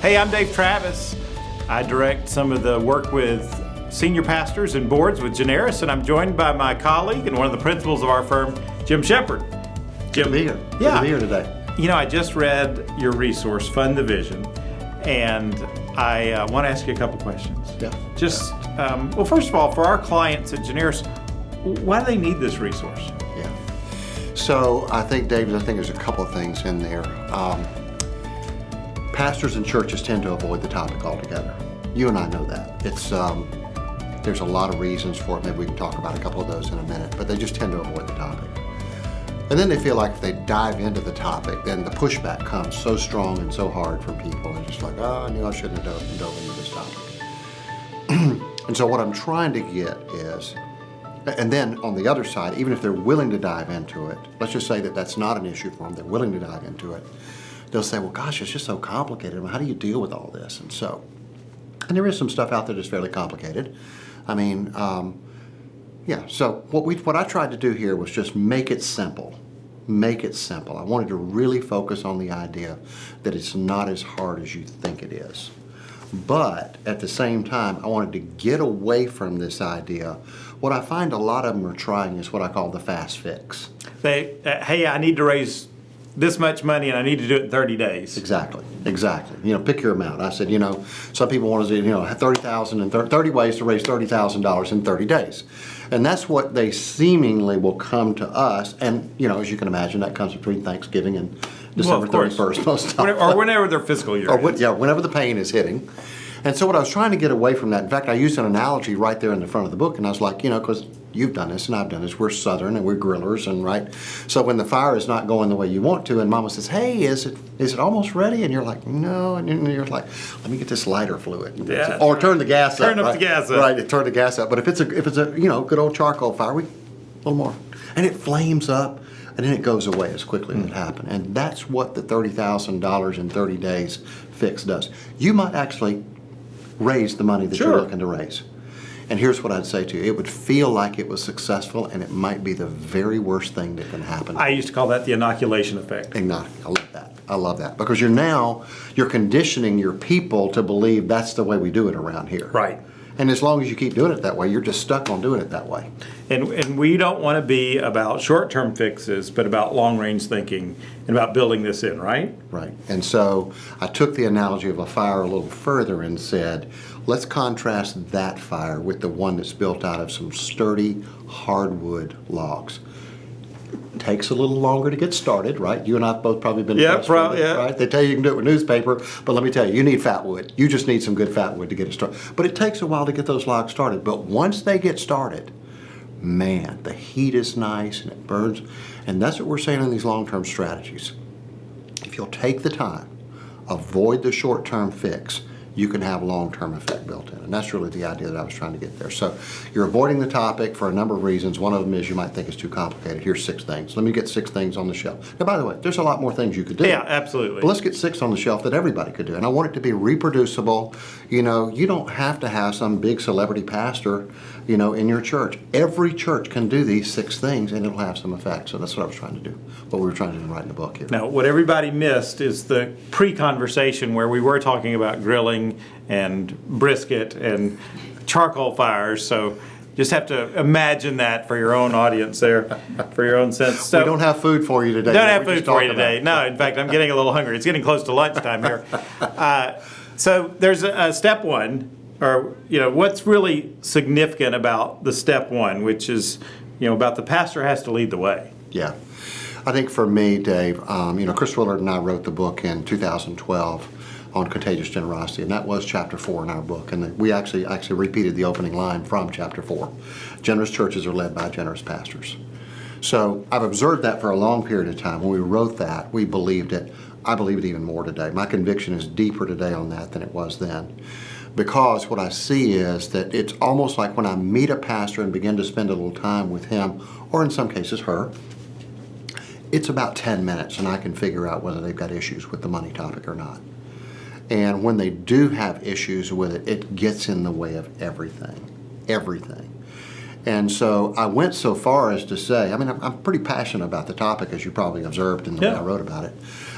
Hey, I'm Dave Travis. I direct some of the work with senior pastors and boards with Generis, and I'm joined by my colleague and one of the principals of our firm, Jim Shepard. Good to be here. Yeah. Good to be here today. You know, I just read your resource, Fund the Vision, and I want to ask you a couple questions. Yeah. Well, first of all, for our clients at Generis, why do they need this resource? Yeah. So I think, David, there's a couple of things in there. Pastors and churches tend to avoid the topic altogether. You and I know that. It's there's a lot of reasons for it. Maybe we can talk about a couple of those in a minute, but they just tend to avoid the topic. And then they feel like if they dive into the topic, then the pushback comes so strong and so hard from people. They're just like, oh, I knew I shouldn't have dove into this topic. And so what I'm trying to get is, and then on the other side, even if they're willing to dive into it, let's just say that that's not an issue for them, they're willing to dive into it, they'll say, well, gosh, it's just so complicated. How do you deal with all this? And there is some stuff out there that's fairly complicated. I mean, so what I tried to do here was just make it simple. Make it simple. I wanted to really focus on the idea that it's not as hard as you think it is. But at the same time, I wanted to get away from this idea. What I find a lot of them are trying is what I call the fast fix. Hey, I need to raise this much money and I need to do it in 30 days. Exactly. Pick your amount. I said, some people want to do, 30,000 and 30 ways to raise $30,000 in 30 days. And that's what they seemingly will come to us. And, as you can imagine, that comes between Thanksgiving and December 31st most times. Or whenever their fiscal year is. Whenever the pain is hitting. And so what I was trying to get away from that, in fact, I used an analogy right there in the front of the book, and I was like, because you've done this and I've done this, we're Southern and we're grillers, and right? So when the fire is not going the way you want to, and Mama says, hey, is it almost ready? And you're like, no, and you're like, let me get this lighter fluid. Yeah. Or turn the gas up. Turn up the gas up. Right, turn the gas up. But if it's a good old charcoal fire, a little more. And it flames up, and then it goes away as quickly as it happened. And that's what the $30,000 in 30 days fix does. You might actually raise the money that you're looking to raise. And here's what I'd say to you. It would feel like it was successful, and it might be the very worst thing that can happen. I used to call that the inoculation effect. I love that. I love that. Because you're conditioning your people to believe that's the way we do it around here. Right. And as long as you keep doing it that way, you're just stuck on doing it that way. And we don't want to be about short-term fixes, but about long-range thinking and about building this in, right? Right. And so I took the analogy of a fire a little further and said, let's contrast that fire with the one that's built out of some sturdy hardwood logs. It takes a little longer to get started, right? You and I have both probably been frustrated, right? They tell you can do it with newspaper, but let me tell you, you need fat wood. You just need some good fat wood to get it started. But it takes a while to get those logs started. But once they get started, man, the heat is nice and it burns. And that's what we're saying in these long-term strategies. If you'll take the time, avoid the short-term fix, you can have long-term effect built in. And that's really the idea that I was trying to get there. So you're avoiding the topic for a number of reasons. One of them is you might think it's too complicated. Here's 6 things. Let me get 6 things on the shelf. Now, by the way, there's a lot more things you could do. Yeah, absolutely. But let's get 6 on the shelf that everybody could do. And I want it to be reproducible. You don't have to have some big celebrity pastor, in your church. Every church can do these 6 things and it'll have some effect. So that's what I was trying to do, what we were trying to do right in the book here. Now, what everybody missed is the pre-conversation where we were talking about grilling and brisket and charcoal fires. So just have to imagine that for your own audience there, for your own sense. So we don't have food for you today. Don't have food for you today. No, in fact, I'm getting a little hungry. It's getting close to lunchtime here. So there's a step 1, or what's really significant about the step 1, which is about the pastor has to lead the way. Yeah. I think for me, Dave, Chris Willard and I wrote the book in 2012 on contagious generosity, and that was chapter 4 in our book. And we actually repeated the opening line from chapter 4. Generous churches are led by generous pastors. So I've observed that for a long period of time. When we wrote that, we believed it. I believe it even more today. My conviction is deeper today on that than it was then. Because what I see is that it's almost like when I meet a pastor and begin to spend a little time with him, or in some cases her, it's about 10 minutes and I can figure out whether they've got issues with the money topic or not. And when they do have issues with it, it gets in the way of everything. And so I went so far as to say, I mean, I'm pretty passionate about the topic, as you probably observed in the way I wrote about it.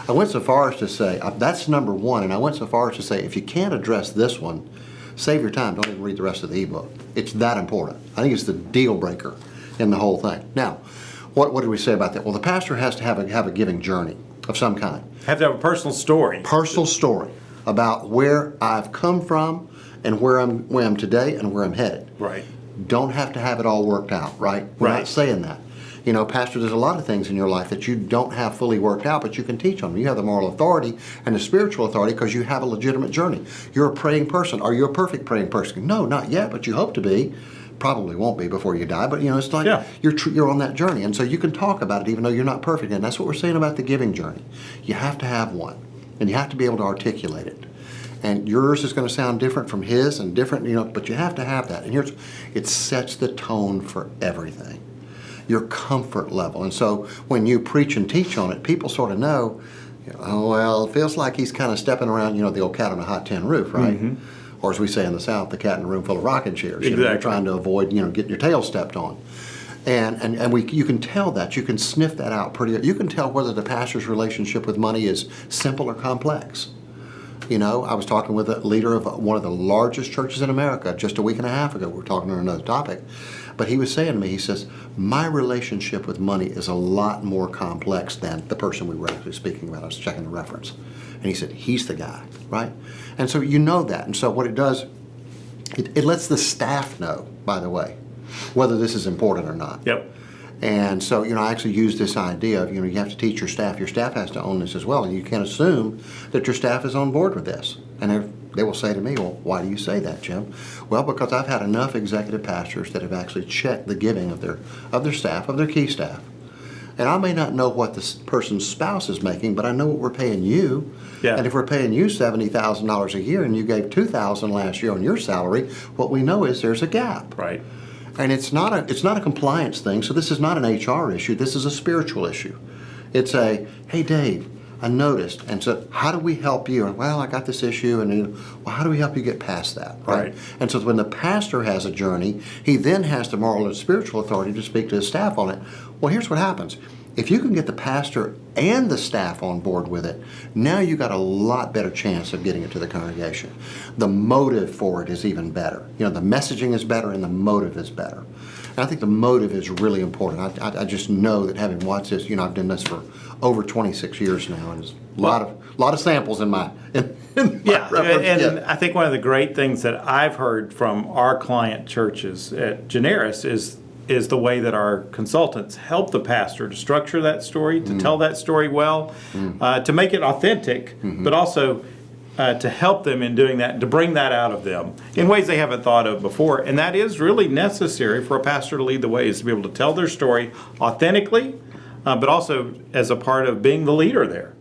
I went so far as to say, that's number one, and I went so far as to say, if you can't address this one, save your time, don't even read the rest of the ebook. It's that important. I think it's the deal breaker in the whole thing. Now, what did we say about that? Well, the pastor has to have a giving journey of some kind. Have to have a personal story. Personal story about where I've come from and where I'm today and where I'm headed. Right. Don't have to have it all worked out, right? We're not saying that. You know, Pastor, there's a lot of things in your life that you don't have fully worked out, but you can teach on them. You have the moral authority and the spiritual authority because you have a legitimate journey. You're a praying person. Are you a perfect praying person? No, not yet, but you hope to be. Probably won't be before you die, but you know, it's like you're on that journey. And so you can talk about it even though you're not perfect. And that's what we're saying about the giving journey. You have to have one, and you have to be able to articulate it. And yours is going to sound different from his and different, you know, but you have to have that. And it sets the tone for everything, your comfort level. And so when you preach and teach on it, people sort of know, oh, well, it feels like he's kind of stepping around, you know, the old cat on a hot tin roof, right? Mm-hmm. Or as we say in the South, the cat in a room full of rocking chairs. Exactly. You know, you're trying to avoid, you know, getting your tail stepped on. And you can tell that. You can sniff that out pretty good. You can tell whether the pastor's relationship with money is simple or complex. You know, I was talking with a leader of one of the largest churches in America just a week and a half ago. We were talking on another topic. But he was saying to me, he says, my relationship with money is a lot more complex than the person we were actually speaking about. I was checking the reference. And he said, he's the guy, right? And so you know that. And so what it does, it lets the staff know, by the way, whether this is important or not. Yep. And so, you know, I actually use this idea of, you know, you have to teach your staff. Your staff has to own this as well. And you can't assume that your staff is on board with this. And they will say to me, well, why do you say that, Jim? Well, because I've had enough executive pastors that have actually checked the giving of their staff, of their key staff. And I may not know what the person's spouse is making, but I know what we're paying you. Yeah. And if we're paying you $70,000 a year and you gave $2,000 last year on your salary, what we know is there's a gap. Right. And it's not a compliance thing, so this is not an HR issue, this is a spiritual issue. It's hey Dave, I noticed, and so how do we help you? And well, I got this issue, and well, how do we help you get past that, right? And so when the pastor has a journey, he then has the moral and spiritual authority to speak to his staff on it. Well, here's what happens. If you can get the pastor and the staff on board with it, now you got a lot better chance of getting it to the congregation. The motive for it is even better. You know, the messaging is better and the motive is better. And I think the motive is really important. I just know that having watched this, you know, I've done this for over 26 years now, and there's a lot of samples in my and I think one of the great things that I've heard from our client churches at Generis is the way that our consultants help the pastor to structure that story, to tell that story well, to make it authentic, but also to help them in doing that, to bring that out of them in ways they haven't thought of before. And that is really necessary for a pastor to lead the way, is to be able to tell their story authentically, but also as a part of being the leader there.